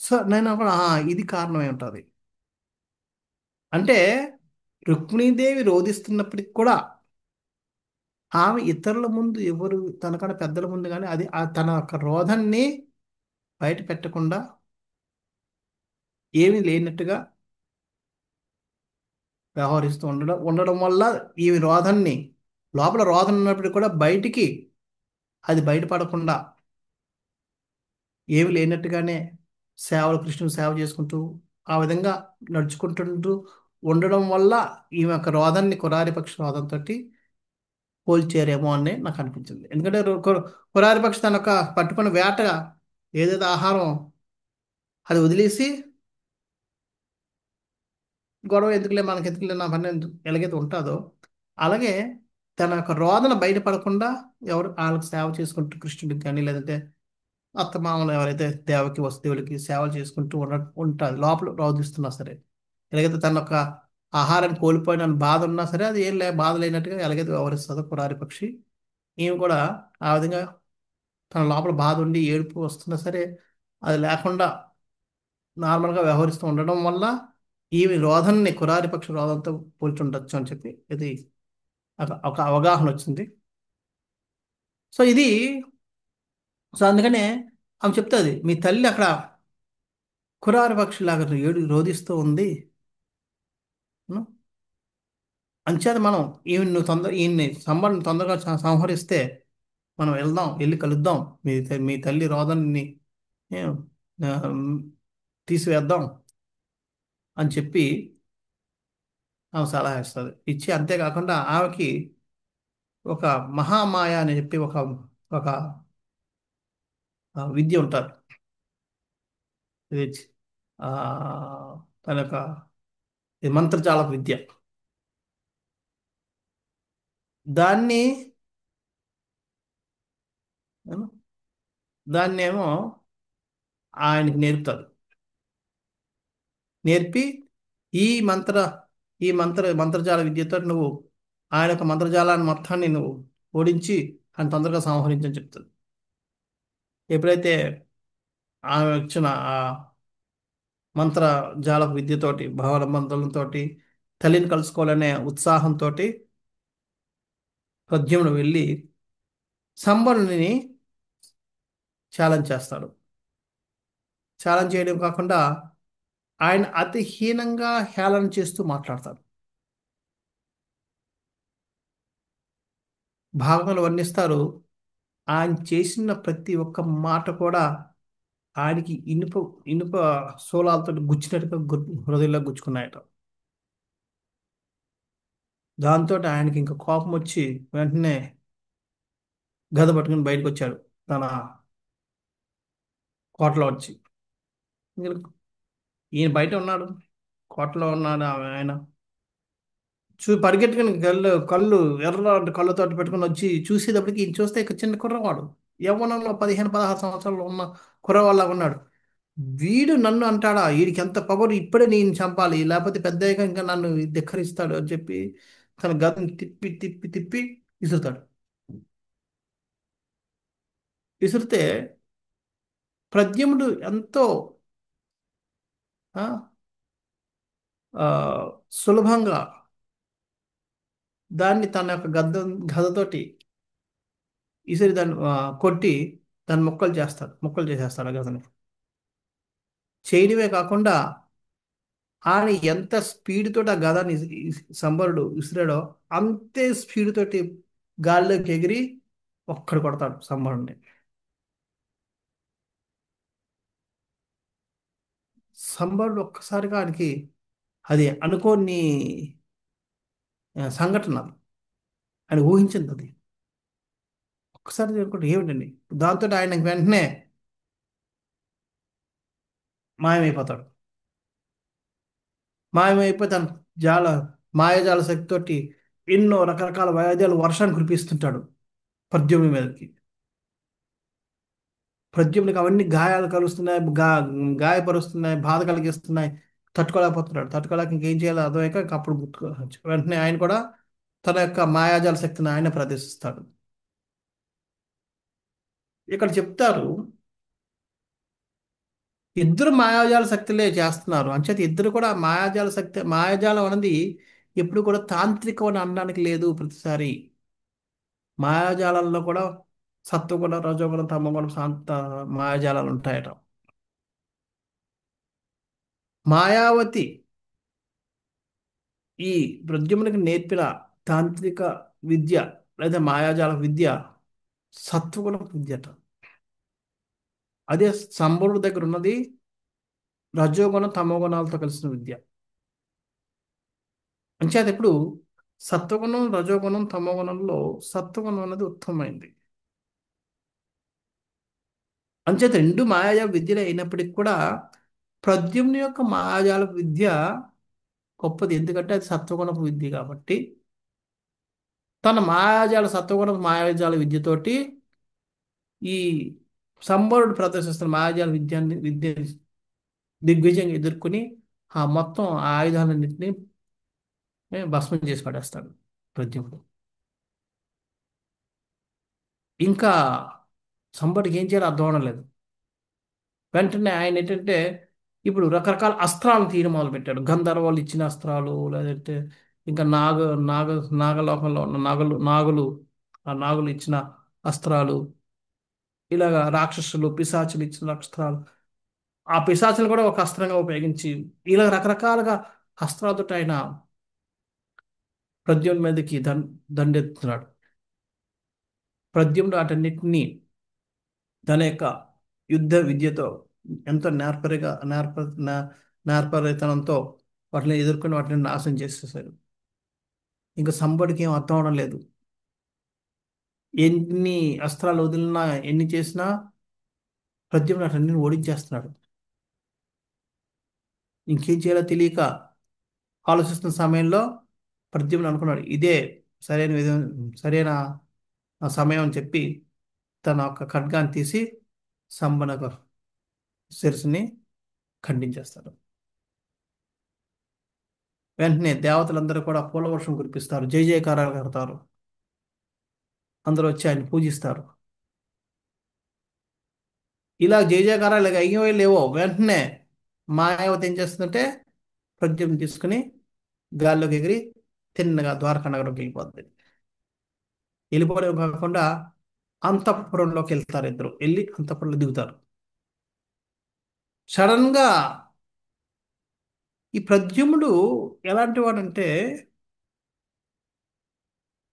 సో నేను అప్పుడు ఇది కారణమై ఉంటుంది. అంటే రుక్మిణీదేవి రోధిస్తున్నప్పటికి కూడా ఆమె ఇతరుల ముందు ఎవరు తనకన్నా పెద్దల ముందు కానీ అది తన యొక్క రోధాన్ని బయట పెట్టకుండా ఏమీ లేనట్టుగా వ్యవహరిస్తూ ఉండడం ఉండడం వల్ల ఈ రోధాన్ని లోపల రోధన ఉన్నప్పటికీ కూడా బయటికి అది బయటపడకుండా ఏమి లేనట్టుగానే కృష్ణుని సేవ చేసుకుంటూ ఆ విధంగా నడుచుకుంటుంటూ ఉండడం వల్ల ఈమె యొక్క రోధాన్ని కురారి పక్షి రోధంతో పోల్చారేమో అని నాకు అనిపించింది. ఎందుకంటే కురారి పక్షి తన యొక్క పట్టుకున్న వేట ఏదైతే ఆహారం అది వదిలేసి గొడవ ఎందుకులే మనకి ఎందుకులే నా పని ఎలాగైతే ఉంటుందో అలాగే తన యొక్క రోదన బయటపడకుండా ఎవరు వాళ్ళకి సేవ చేసుకుంటూ కృష్ణుడికి కానీ లేదంటే అత్తమామలు ఎవరైతే దేవకి వసుదేవులకి సేవలు చేసుకుంటూ ఉంటుంది లోపల రోధిస్తున్నా సరే. ఎలాగైతే తన యొక్క ఆహారాన్ని కోల్పోయిన బాధ ఉన్నా సరే అది ఏం బాధ లేనట్టుగా ఎలాగైతే వ్యవహరిస్తుందో కురారి పక్షి, ఈమె కూడా ఆ విధంగా తన లోపల బాధ ఉండి ఏడుపు వస్తున్నా సరే అది లేకుండా నార్మల్గా వ్యవహరిస్తూ ఉండడం వల్ల ఈమె రోధనని కురారి పక్షి రోధంతో పోల్చుండొచ్చు అని చెప్పి ఇది ఒక అవగాహన వచ్చింది. సో ఇది సో అందుకనే ఆమె చెప్తుంది, మీ తల్లి అక్కడ కురారి పక్షిలాగా రోధిస్తూ ఉంది. ఉం? అంచేత మనం ఈయన్ని సంబంధం తొందరగా సంహరిస్తే మనం వెళ్ళి కలుద్దాం, మీ తల్లి రోదనని ఏం, ఆ, తీసివేద్దాం అని చెప్పి ఆమె సలహా ఇస్తుంది. ఇచ్చి అంతేకాకుండా ఆమెకి ఒక మహామాయ అని చెప్పి ఒక విద్య ఉంటారు. ఇది ఆ, తన యొక్క ఇది మంత్రజాల విద్య. దాన్ని ఏమో, దాన్నేమో ఆయనకి నేర్పుతారు. నేర్పి ఈ మంత్ర ఈ మంత్రజాల విద్యతో నువ్వు ఆయన యొక్క మంత్రజాలాన్ని మొత్తాన్ని నువ్వు ఓడించి ఆయన తొందరగా సంహరించని చెప్తుంది. ఎప్పుడైతే ఆమె వచ్చిన ఆ మంత్రజాల విద్యతోటి భావనబంధంతోటి తల్లిని కలుసుకోవాలనే ఉత్సాహంతో ప్రద్యుమ్నుడు వెళ్ళి సంబరుని ఛాలెంజ్ చేస్తాడు. ఛాలెంజ్ చేయడం కాకుండా ఆయన అతి హీనంగా హేళన చేస్తూ మాట్లాడతాడు. భాగవతంలో వర్ణిస్తారు, ఆయన చేసిన ప్రతి ఒక్క మాట కూడా ఆయనకి ఇనుప ఇనుప శూలాలతో గుచ్చినట్టుగా హృదయంలో గుచ్చుకున్నాయట. దాంతో ఆయనకి ఇంకా కోపం వచ్చి వెంటనే గద పట్టుకుని బయటకు వచ్చాడు తన కోటలో వచ్చి. ఇంక ఈయన బయట ఉన్నాడు, కోటలో ఉన్నాడు ఆయన. పరిగెట్టుకుని కళ్ళు కళ్ళు ఎర్ర కళ్ళతోటి పెట్టుకుని వచ్చి చూసేటప్పటికి ఈయన చూస్తే ఇక చిన్న కుర్రవాడు, యవ్వనంలో 15-16 సంవత్సరాలు ఉన్న కుర్రవాళ్ళగా ఉన్నాడు. వీడు నన్ను అంటాడా, వీడికి ఎంత పొగరు, ఇప్పుడే నేను చంపాలి లేకపోతే పెద్దయ్యాక ఇంకా నన్ను ధిక్కరిస్తాడు అని చెప్పి తన గదని తిప్పి తిప్పి తిప్పి విసురుతాడు. విసిరితే ప్రద్యుమ్నుడు ఎంతో ఆ, ఆ, సులభంగా దాన్ని తన యొక్క గదతోటి ఇసిరి దాన్ని కొట్టి దాన్ని ముక్కలు చేసేస్తాడు ఆ గదని. చేయడమే కాకుండా ఆయన ఎంత స్పీడ్ తోటి ఆ గదాన్ని సంబరుడు విసిరాడో అంతే స్పీడ్ తోటి గాల్లోకి ఎగిరి ఒక్కడు కొడతాడు సంబరుడిని. సంబరుడు ఒక్కసారిగా ఆయనకి అది అనుకోని సంఘటన అది. ఆయన ఊహించింది అది. ఒక్కసారి అనుకుంటే ఏమిటండి, దాంతో ఆయన వెంటనే మాయమైపోతాడు. మాయమైపోయి తన జాల మాయాజాల శక్తితోటి ఎన్నో రకరకాల వాయిద్యాలు వర్షాన్ని కురిపిస్తుంటాడు ప్రద్యుమ్ని మీదకి. ప్రద్యుమ్నికి అవన్నీ గాయాలు కలుస్తున్నాయి, గాయపరుస్తున్నాయి, బాధ కలిగిస్తున్నాయి. తట్టుకోలేకపోతున్నాడు. తట్టుకోలేక ఇంకేం చేయాలో అర్థమయ్యాక ఇంక అప్పుడు వెంటనే ఆయన కూడా తన యొక్క మాయాజాల శక్తిని ఆయన ప్రదర్శిస్తాడు. ఇక్కడ చెప్తారు, ఇద్దరు మాయాజాల శక్తులే చేస్తున్నారు అంచేత ఇద్దరు కూడా మాయాజాల శక్తి. మాయాజాలం అనేది ఎప్పుడు కూడా తాంత్రికం అని అనడానికి లేదు. ప్రతిసారి మాయాజాలంలో కూడా సత్వగుణం, రజోగుణం, తమోగుణం, శాంత మాయాజాలాలు ఉంటాయట. మాయావతి ఈ ప్రద్యుమ్నునికి నేర్పిన తాంత్రిక విద్య లేదా మాయాజాల విద్య సత్వగుణ విద్యట. అదే సంబరుడు దగ్గర ఉన్నది రజోగుణం, తమోగుణాలతో కలిసిన విద్య. అంచేత ఇప్పుడు సత్వగుణం, రజోగుణం, తమోగుణంలో సత్వగుణం అనేది ఉత్తమమైంది. అంచేత రెండు మాయాజాల విద్యలు అయినప్పటికీ కూడా ప్రద్యుమ్ని యొక్క మాయాజాల విద్య గొప్పది. ఎందుకంటే అది సత్వగుణపు విద్య కాబట్టి తన మాయాజాల సత్వగుణ మాయాజాల విద్యతోటి ఈ సంబరుడు ప్రదర్శిస్తున్న మాయాజాల విద్య దిగ్విజయంగా ఎదుర్కొని ఆ మొత్తం ఆ ఆయుధాలన్నింటినీ భస్మం చేసి పడేస్తాడు ప్రద్యుమ్నుడు. ఇంకా సంబడికి ఏం చేయాలో అర్థం అవడం లేదు. వెంటనే ఆయన ఏంటంటే ఇప్పుడు రకరకాల అస్త్రాలను తీయడం మొదలుపెట్టాడు. గంధర్వాలు ఇచ్చిన అస్త్రాలు, లేదంటే ఇంకా నాగ నాగలోకంలో ఉన్న నాగులు ఆ నాగులు ఇచ్చిన అస్త్రాలు, ఇలాగా రాక్షసులు పిశాచులు ఇచ్చిన అస్త్రాలు, ఆ పిశాచులు కూడా ఒక అస్త్రంగా ఉపయోగించి ఇలా రకరకాలుగా అస్త్రాలతో ఆయన ప్రద్యుమ్నుడి మీదకి దండెత్తుతున్నాడు. ప్రద్యుమ్నుడు వాటన్నిటినీ తన యొక్క యుద్ధ విద్యతో ఎంతో నేర్పరితనంతో వాటిని ఎదుర్కొని వాటిని నాశనం చేసేసారు. ఇంకా సంబడికి ఏం అర్థం అవడం లేదు. ఎన్ని అస్త్రాలు వదిలినా ఎన్ని చేసినా ప్రద్యుమ్నుడు అటన్నిటిని ఓడించేస్తున్నాడు. ఇంకేం చేయాలో తెలియక ఆలోచిస్తున్న సమయంలో ప్రద్యుమ్నుడు అనుకున్నాడు, ఇదే సరైన విధం, సరైన సమయం అని చెప్పి తన యొక్క ఖడ్గాన్ని తీసి సంబనక శిరస్సుని ఖండించేస్తాడు. వెంటనే దేవతలందరూ కూడా పూలవర్షం కురిపిస్తారు, జై జయకారాలు కడతారు. అందరూ వచ్చి ఆయన పూజిస్తారు. ఇలా జై జయకారాలు ఇలాగ అయ్యో లేవో వెంటనే మాయావతి ఏం చేస్తుందంటే ప్రద్యుమ్ని తీసుకుని గాల్లోకి ఎగిరి తిన్నగా ద్వారకా నగరంకి వెళ్ళిపోతుంది. వెళ్ళిపోవడం కాకుండా అంతఃపురంలోకి వెళ్తారు. ఇద్దరు వెళ్ళి అంతఃపురంలో దిగుతారు. సడన్ గా ఈ ప్రద్యుమ్నుడు ఎలాంటి వాడంటే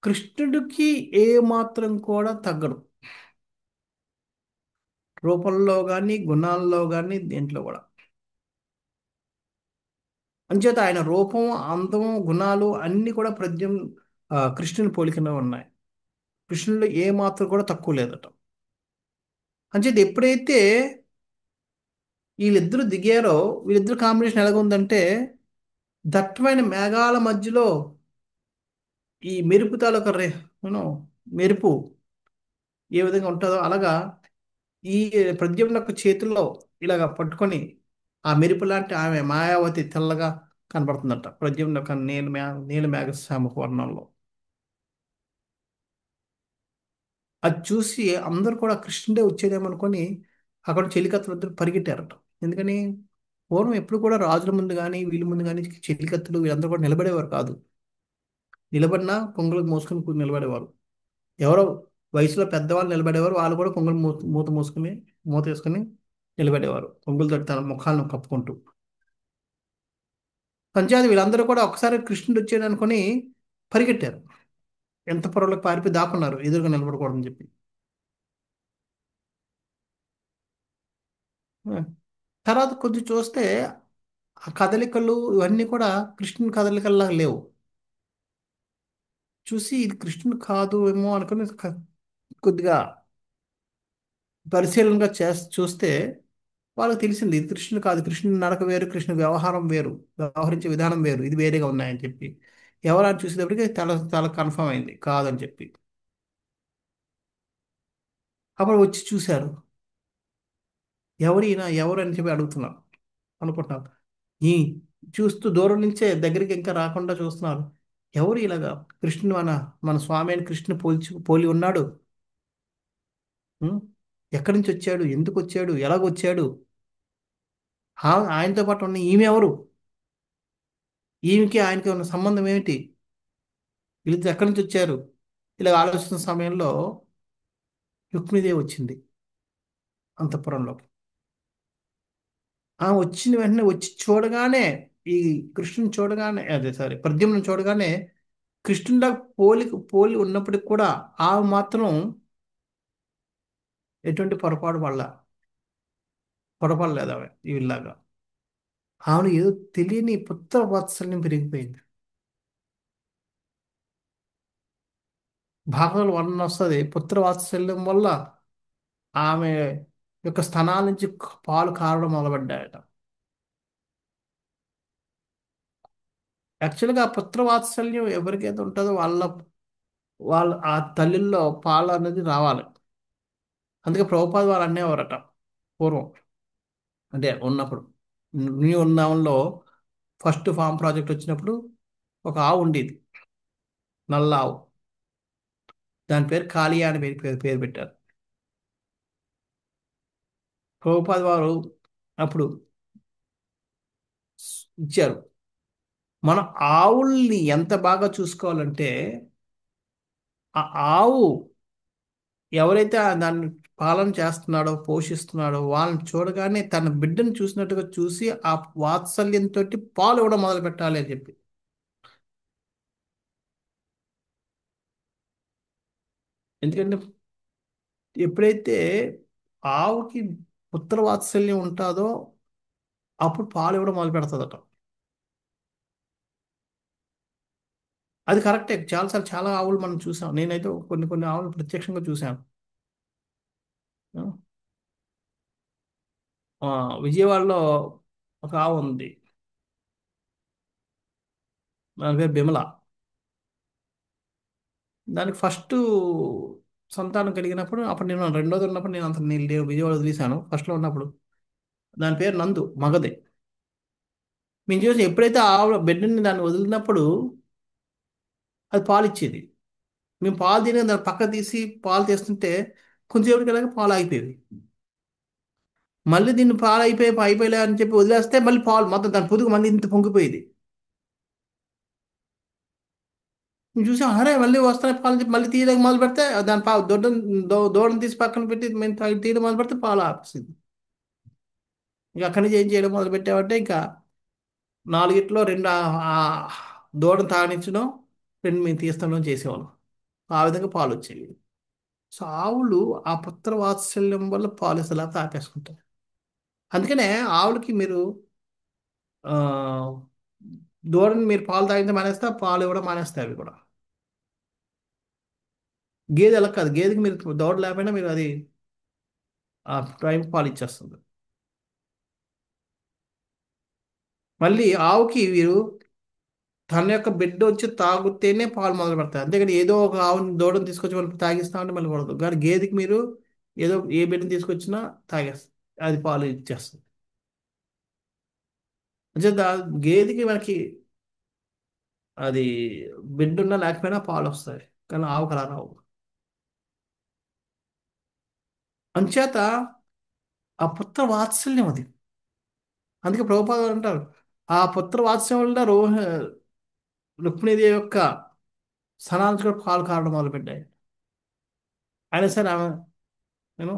కృష్ణుడికి ఏ మాత్రం కూడా తగ్గడు. రూపంలో కానీ గుణాల్లో కానీ దేంట్లో కూడా. అంచేత ఆయన రూపం, అందం, గుణాలు అన్నీ కూడా కృష్ణుని పోలికనే ఉన్నాయి. కృష్ణుడిలో ఏ మాత్రం కూడా తక్కువ లేదట. అంచేత ఎప్పుడైతే వీళ్ళిద్దరూ దిగారో, వీళ్ళిద్దరు కాంబినేషన్ ఎలాగుందంటే దట్టమైన మేఘాల మధ్యలో ఈ మెరుపు తాలూకా యూనో మెరుపు ఏ విధంగా ఉంటుందో అలాగా ఈ ప్రద్యుమ్న యొక్క చేతుల్లో ఇలాగ పట్టుకొని ఆ మెరుపు లాంటి ఆమె మాయావతి తెల్లగా కనబడుతుందట ప్రద్యుమ్న యొక్క నీల మేఘశ్యామ వర్ణంలో. అది చూసి అందరూ కూడా కృష్ణుడే వచ్చేదేమనుకొని అక్కడ చెలికత్తలు ఇద్దరు పరిగెట్టారట. ఎందుకని పూర్వం ఎప్పుడు కూడా రాజుల ముందు కానీ వీళ్ళ ముందు కానీ చెలికత్తులు వీళ్ళందరూ కూడా నిలబడేవారు కాదు. నిలబడినా పొంగులకు మోసుకొని నిలబడేవారు. ఎవరో వయసులో పెద్దవాళ్ళు నిలబడేవారు, వాళ్ళు కూడా పొంగులు మూత మూసుకుని మూత వేసుకుని నిలబడేవారు, పొంగులతో తన ముఖాలను కప్పుకుంటూ. పంచాయతీ వీళ్ళందరూ కూడా ఒకసారి కృష్ణుడు వచ్చాడు అనుకుని పరిగెట్టారు. ఎంత పొరలకు పారిపోయి దాక్కున్నారు ఎదురుగా నిలబడకూడదని చెప్పి. ఆ, తర్వాత కొద్ది చూస్తే ఆ కదలికలు ఇవన్నీ కూడా కృష్ణుని కదలికల్లా లేవు. చూసి ఇది కృష్ణుడు కాదు ఏమో అనుకుని కొద్దిగా పరిశీలనగా చూస్తే వాళ్ళకి తెలిసింది ఇది కృష్ణుడు కాదు, కృష్ణుని నడక వేరు, కృష్ణుని వ్యవహారం వేరు, వ్యవహరించే విధానం వేరు, ఇది వేరేగా ఉన్నాయని చెప్పి ఎవరు చూసేటప్పటికి చాలా చాలా కన్ఫర్మ్ అయింది కాదని చెప్పి. అప్పుడు వచ్చి చూశారు, ఎవరు ఈయన ఎవరు అని చెప్పి అడుగుతున్నారు, అనుకుంటున్నారు. ఈ చూస్తూ దూరం నుంచే దగ్గరికి ఇంకా రాకుండా చూస్తున్నారు. ఎవరు ఇలాగా కృష్ణుడు మన స్వామి అయిన కృష్ణుని పోలి ఉన్నాడు. ఉం? ఎక్కడి నుంచి వచ్చాడు, ఎందుకు వచ్చాడు, ఎలాగొచ్చాడు, ఆయనతో పాటు ఉన్న ఈమె ఎవరు, ఈమెకి ఆయనకి ఉన్న సంబంధం ఏమిటి, వీళ్ళిద్దరు ఎక్కడి నుంచి వచ్చారు, ఇలా ఆలోచిస్తున్న సమయంలో రుక్మిణీదేవి వచ్చింది అంతఃపురంలోకి. ఆ వచ్చిన వెంటనే వచ్చి చూడగానే ఈ కృష్ణుని చూడగానే అదే సారీ ప్రద్యుమ్ను చూడగానే కృష్ణుడా పోలి ఉన్నప్పటికి కూడా ఆ మాత్రం ఎటువంటి పొరపాటు లేదు ఆమె వీళ్ళలాగా. ఆమెను ఏదో తెలియని పుత్ర వాత్సల్యం పెరిగిపోయింది. భాగవతంలో వర్ణన వస్తుంది, పుత్ర వాత్సల్యం వల్ల ఆమె యొక్క స్థనాల నుంచి పాలు కారడం మొదలుపడ్డాయట. యాక్చువల్గా ఆ పుత్ర వాత్సల్యం ఎవరికైతే ఉంటుందో వాళ్ళ ఆ తల్లిల్లో పాలు అనేది రావాలి. అందుకే ప్రభుపాద వాళ్ళు అనేవారట పూర్వం, అంటే ఉన్నప్పుడు న్యూ ఉన్నంలో ఫస్ట్ ఫామ్ ప్రాజెక్ట్ వచ్చినప్పుడు ఒక ఆవు ఉండేది, నల్ల ఆవు. దాని పేరు కాళియా అని పేరు పెట్టారు. ప్రభుపాద వారు అప్పుడు ఇచ్చారు. మన ఆవుల్ని ఎంత బాగా చూసుకోవాలంటే ఆ ఆవు ఎవరైతే దాన్ని పాలన చేస్తున్నాడో పోషిస్తున్నాడో వాళ్ళని చూడగానే తన బిడ్డను చూసినట్టుగా చూసి ఆ వాత్సల్యంతో పాలు ఇవ్వడం మొదలు పెట్టాలి అని చెప్పి. ఎందుకంటే ఎప్పుడైతే ఆవుకి పుత్ర వాత్సల్యం ఉంటుందో అప్పుడు పాలు ఇవ్వడం మొదలు పెడుతుందట. అది కరెక్టే, చాలాసార్లు చాలా ఆవులు మనం చూసాం. నేనైతే కొన్ని కొన్ని ఆవులు ప్రత్యక్షంగా చూశాను. ఆ, విజయవాడలో ఒక ఆవు ఉంది. దాని పేరు బిమల. దానికి ఫస్ట్ సంతానం కలిగినప్పుడు అప్పుడు నేను రెండోది ఉన్నప్పుడు నేను అంత నేను విజయవాడ వదిలేశాను ఫస్ట్లో ఉన్నప్పుడు. దాని పేరు నందు, మగదే. మేము చూసి ఎప్పుడైతే ఆవుల బిడ్డని దాన్ని వదిలినప్పుడు అది పాలు ఇచ్చేది. మేము పాలు తిని దాన్ని పక్క తీసి పాలు తీస్తుంటే కొంచెంసేపటికి వెళ్ళాక పాలు ఆగిపోయేవి. మళ్ళీ దీన్ని పాలు అయిపోయలే అని చెప్పి వదిలేస్తే మళ్ళీ పాలు మొత్తం దాని పొదుగు మళ్ళీ ఇంత పొంగిపోయేది. మేము చూసాం, అరే మళ్ళీ వస్తున్నాయి పాలు అని చెప్పి మళ్ళీ తీయడానికి మొదలు పెడితే దాని దూడని తీసి పక్కన పెట్టి మేము తీయడం మొదలు పెడితే పాలు ఆపేసింది. ఇంకా అక్కడి నుంచి ఏం చేయడం మొదలు పెట్టామంటే ఇంకా నాలుగిట్లో రెండు ఆ దూడను తాగనించడం, రెండు మేము తీస్తాం చేసేవాళ్ళం. ఆ విధంగా పాలు వచ్చేవి. సో ఆవులు ఆ పుత్ర వాత్సల్యం వల్ల పాలు అసలు తాపేసుకుంటాయి. అందుకనే ఆవులకి మీరు ఆ, దూడని మీరు పాలు తాగితే మానేస్తే ఆ పాలు కూడా మానేస్తాయి అవి కూడా. గేదె అలా కాదు, గేదెకి మీరు దూడ లేకపోయినా మీరు అది ఆ టైం పాలు ఇచ్చేస్తుంది. మళ్ళీ ఆవుకి వీరు తన యొక్క బిడ్డ వచ్చి తాగితేనే పాలు మొదలు పెడతాయి. అంతేగాని ఏదో ఒక ఆవుని దూడని తీసుకొచ్చి మనకి తాగిస్తామంటే మళ్ళీ పడదు. కానీ గేదెకి మీరు ఏదో ఏ బిడ్డని తీసుకొచ్చినా తాగేస్తుంది, అది పాలు ఇచ్చేస్తుంది. అంటే గేదెకి మనకి అది బిడ్డ ఉన్నా లేకపోయినా పాలు వస్తాయి, కానీ ఆవుకు అలా రావు. అంచేత ఆ పుత్ర వాత్సల్యం అది. అందుకే ప్రభుపాద గారు అంటారు, ఆ పుత్ర వాత్సల్యం వల్ల రుక్మిణీదేవి యొక్క స్థనానికి కూడా పాలు కారడం మొదలుపెట్టాయి. అయినా సరే ఆమె నేను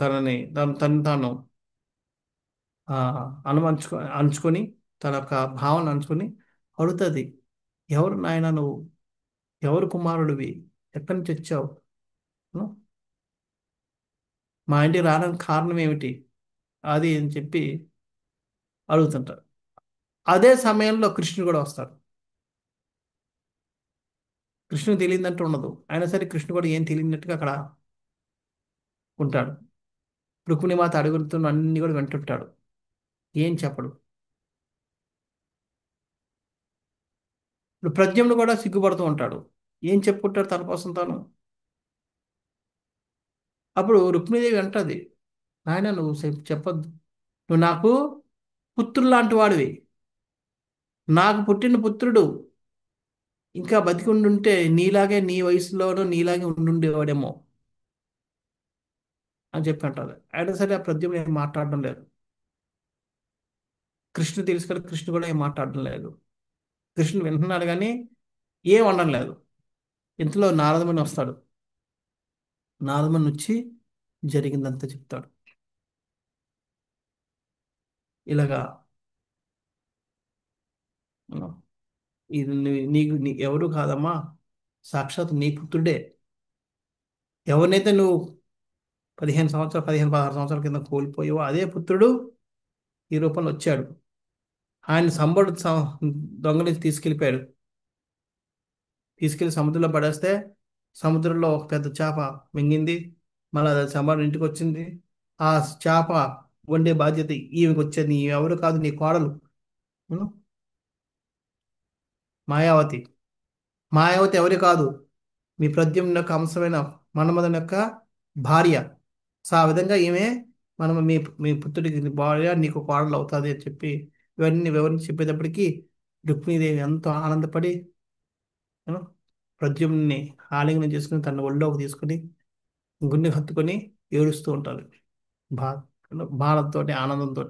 తనని తను తాను ఆ, అంచుకొని తన యొక్క భావన అంచుకొని అడుగుతుంది, ఎవరు నాయన నువ్వు, ఎవరు కుమారుడివి, ఎక్కడి నుంచి వచ్చావు, ఉం? మా ఇంటికి రావడానికి కారణం ఏమిటి, అది అని చెప్పి అడుగుతుంటారు. అదే సమయంలో కృష్ణుడు కూడా వస్తాడు. కృష్ణుడు తెలియదంటూ ఉండదు, అయినా సరే కృష్ణుడు కూడా ఏం తెలియనట్టుగా అక్కడ ఉంటాడు. రుక్మిణి మాత అడుగుతున్న అన్ని కూడా వింటుంటాడు, ఏం చెప్పడు. ఇప్పుడు ప్రద్యుమ్నుడు కూడా సిగ్గుపడుతూ ఉంటాడు, ఏం చెప్పుకుంటాడు తన కోసం తాను. అప్పుడు రుక్మిణీదేవి అంటది, నాయన నువ్వు చెప్పొద్దు, నువ్వు నాకు పుత్రుడు లాంటి వాడివి, నాకు పుట్టిన పుత్రుడు ఇంకా బతికి ఉండుంటే నీలాగే నీ వయసులోనూ నీలాగే ఉండుండేవాడేమో అని చెప్పి అంటారు. అయినా సరే ఆ ప్రద్యుమ్నుడు ఏం మాట్లాడడం లేదు. కృష్ణుడు తెలుసు కదా, కృష్ణుడు కూడా ఏం మాట్లాడడం లేదు. కృష్ణుడు వింటున్నాడు కానీ ఏం అనడం లేదు. ఇంతలో నారదముని వస్తాడు. నారదముని వచ్చి జరిగిందంతా చెప్తాడు. ఇలాగా ఆ, ఇది ఎవరు కాదమ్మా, సాక్షాత్ నీ పుత్రుడే. ఎవరినైతే నువ్వు 16 సంవత్సరాల కింద కోల్పోయావో అదే పుత్రుడు ఈ రూపంలో వచ్చాడు. ఆయన దొంగలించి తీసుకెళ్ళిపోయాడు. తీసుకెళ్లి సముద్రంలో పడేస్తే సముద్రంలో ఒక పెద్ద చేప మింగింది. మళ్ళీ అది సంబరం ఇంటికి వచ్చింది. ఆ చేప వండే బాధ్యత ఈమెకి వచ్చేది. నీ ఎవరు కాదు, నీ కోడలు, ఉం? మాయావతి. మాయావతి ఎవరు కాదు, మీ ప్రద్యుమ్న యొక్క అంశమైన మన్మథుని యొక్క భార్య. సో ఆ విధంగా ఈమె మనం మీ మీ పుత్రుడికి భార్య, నీకు కోడలు అవుతుంది అని చెప్పి ఇవన్నీ వివరించి చెప్పేటప్పటికి రుక్మిణీదేవి ఎంతో ఆనందపడి ఉం, ప్రద్యుమ్ని ఆలింగనం చేసుకుని తన ఒళ్ళోకి తీసుకుని గుండె హత్తుకొని ఏడుస్తూ ఉంటారు. బా బాధతో, ఆనందంతో.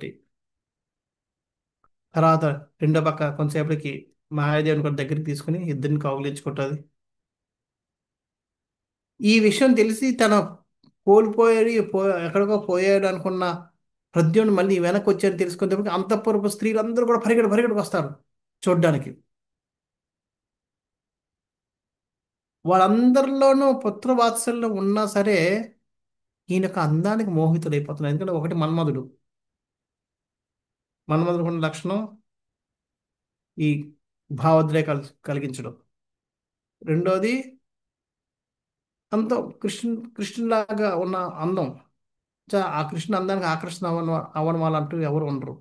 తర్వాత రెండో పక్క కొంతసేపటికి మహాదేవుని కూడా దగ్గరికి తీసుకుని ఇద్దరిని కౌగిలించుకుంటుంది. ఈ విషయం తెలిసి తన కోల్పోయి ఎక్కడికో పోయాడు అనుకున్న ప్రద్యుమ్నుడు మళ్ళీ వెనక్కి వచ్చాడని తెలుసుకునేటప్పటికి అంతఃపురపు స్త్రీలందరూ కూడా పరిగెడుకు వస్తారు చూడ్డానికి. వాళ్ళందరిలోనూ పుత్ర వాత్సల్యం ఉన్నా సరే ఈయన యొక్క అందానికి మోహితుడైపోతున్నాడు. ఎందుకంటే ఒకటి మన్మధుడు. మన్మధుడికి ఉన్న లక్షణం ఈ భావోద్రేకాలు కలిగించడం. రెండోది అంతం కృష్ణులాగా ఉన్న అందం. ఆ కృష్ణ అందానికి ఆకర్షణ అవ్వని వాళ్ళు అంటూ ఎవరు ఉండరు.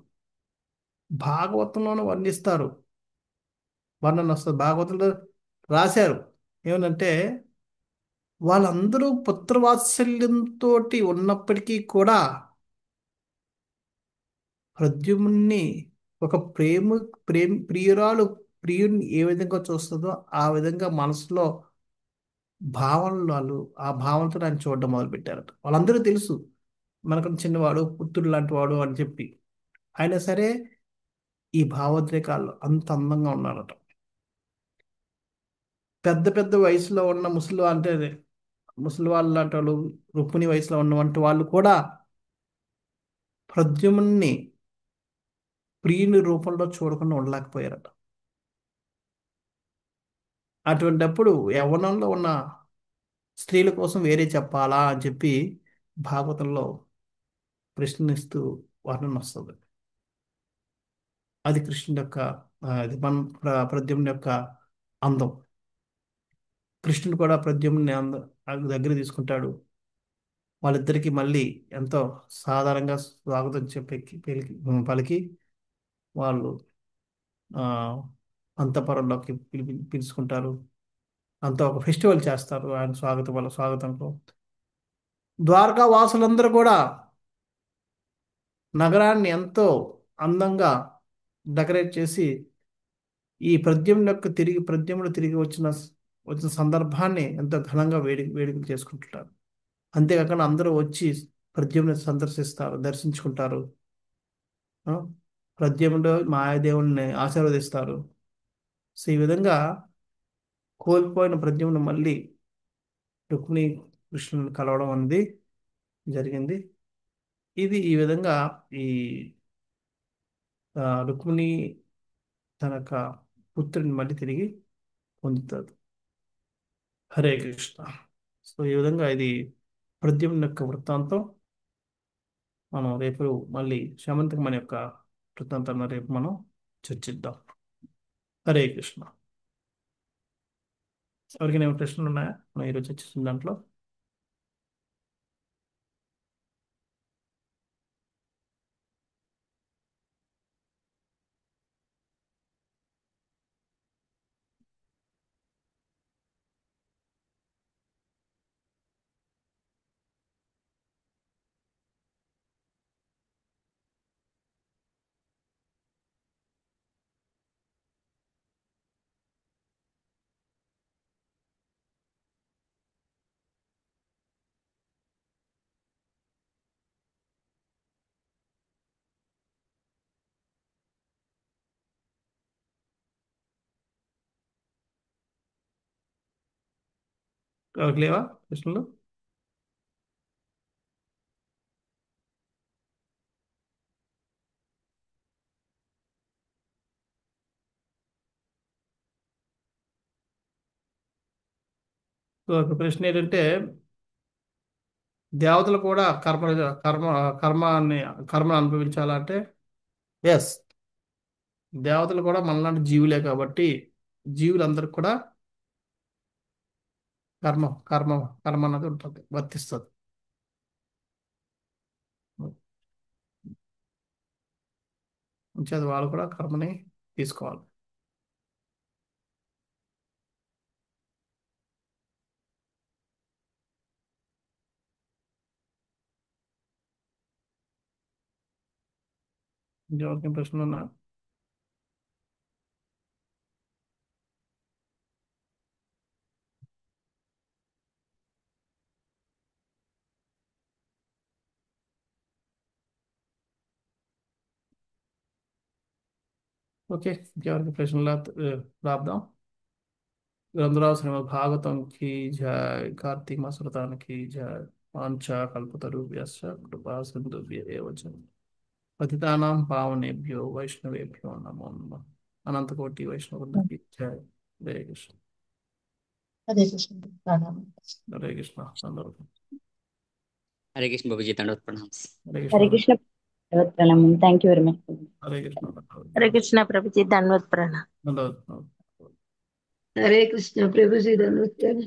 భాగవతంలోనే వర్ణిస్తారు, వర్ణన వస్తుంది భాగవతంలో రాశారు. ఏమనంటే వాళ్ళందరూ పుత్రవాత్సల్యంతో ఉన్నప్పటికీ కూడా ప్రద్యుమ్ని ఒక ప్రియురాలు ప్రియుడిని ఏ విధంగా చూస్తుందో ఆ విధంగా మనసులో భావనలు వాళ్ళు ఆ భావనతో ఆయన చూడడం మొదలుపెట్టారట. వాళ్ళందరూ తెలుసు మనకన్నా చిన్నవాడు పుత్రుడు లాంటి వాడు అని చెప్పి, అయినా సరే ఈ భావోద్రేకాలు అంత అందంగా ఉన్నారట. పెద్ద పెద్ద వయసులో ఉన్న ముసలి అంటే ముసలి వాళ్ళు లాంటి వాళ్ళు, రుక్మిణి వయసులో ఉన్నవంటి వాళ్ళు కూడా ప్రద్యుమ్ని ప్రియుని రూపంలో చూడకుండా ఉండలేకపోయారట. అటువంటప్పుడు యవ్వనంలో ఉన్న స్త్రీల కోసం వేరే చెప్పాలా అని చెప్పి భాగవతంలో ప్రశ్నిస్తూ వర్ణన వస్తుంది. అది కృష్ణుడి యొక్క అది మన ప్రద్యుమ్ని యొక్క అందం. కృష్ణుడు కూడా ప్రద్యుమ్ని దగ్గర తీసుకుంటాడు. వాళ్ళిద్దరికీ మళ్ళీ ఎంతో సాధారణంగా స్వాగతం చెప్పి పలికి వాళ్ళు ఆ, అంతఃపురంలోకి పిలుచుకుంటారు. అంతా ఒక ఫెస్టివల్ చేస్తారు ఆయన స్వాగతం వాళ్ళ స్వాగతంలో. ద్వారకా వాసులందరూ కూడా నగరాన్ని ఎంతో అందంగా డెకరేట్ చేసి ఈ ప్రద్యుమ్నుడు తిరిగి వచ్చిన సందర్భాన్ని ఎంతో ఘనంగా వేడుకలు చేసుకుంటుంటారు. అంతేకాకుండా అందరూ వచ్చి ప్రద్యుమ్ని సందర్శిస్తారు, దర్శించుకుంటారు. ఆ, ప్రద్యుమ్నుడు మాయాదేవుల్ని ఆశీర్వదిస్తారు. సో ఈ విధంగా కోల్పోయిన ప్రద్యుమ్ను మళ్ళీ రుక్మిణి కృష్ణుని కలవడం అనేది జరిగింది. ఇది ఈ విధంగా ఈ రుక్మిణి తన యొక్క పుత్రుని మళ్ళీ తిరిగి పొందుతాడు. హరే కృష్ణ. సో ఈ విధంగా ఇది ప్రద్యుమ్న యొక్క వృత్తాంతం. మనం రేపు మళ్ళీ శమంతకమణి యొక్క వృత్తాంతాన్ని రేపు మనం చర్చిద్దాం. హరే కృష్ణ. ఎవరికైనా ఏమైనా ప్రశ్నలు ఉన్నాయా మనం ఈరోజు చర్చిస్తున్న దాంట్లో? ఎవరికి లేవా ప్రశ్నలు? సో ఒక ప్రశ్న ఏంటంటే దేవతలు కూడా కర్మ కర్మాన్ని కర్మను అనుభవించాలంటే ఎస్, దేవతలు కూడా మనలాంటి జీవులే కాబట్టి జీవులందరికీ కూడా కర్మ కర్మ కర్మ అన్నది ఉంటుంది, వర్తిస్తుంది. మంచిది, వాళ్ళు కూడా కర్మని తీసుకోవాలి. ఇంకెవరికి ప్రశ్నలు ఉన్నా? ఓకే, ఇంకెవరికి ప్రశ్నలు రాద్దాం. గ్రంథరావు శ్రీమద్ భాగవతం की जय, कार्तिक मास व्रतान की जय, वाञ्छा कल्पतरुभ्यश्च कृपा सिन्धुभ्य एव च पतितानां पावनेभ्यो वैष्णवेभ्यो नमो नमः। अनंत कोटि वैष्णव वृंद की जय। हरे कृष्ण। हरे कृष्ण प्रणाम। हरे कृष्ण। धन्यवाद। हरे कृष्ण बाबू जी, दंडवत प्रणाम। हरे हरे कृष्ण। कृष्ण प्रणाम। Thank you very much. Hare Krishna. Hare Krishna प्रभु जी, धन्यवाद प्रणाम। धन्यवाद। हरे कृष्ण प्रभु जी धन्यवाद।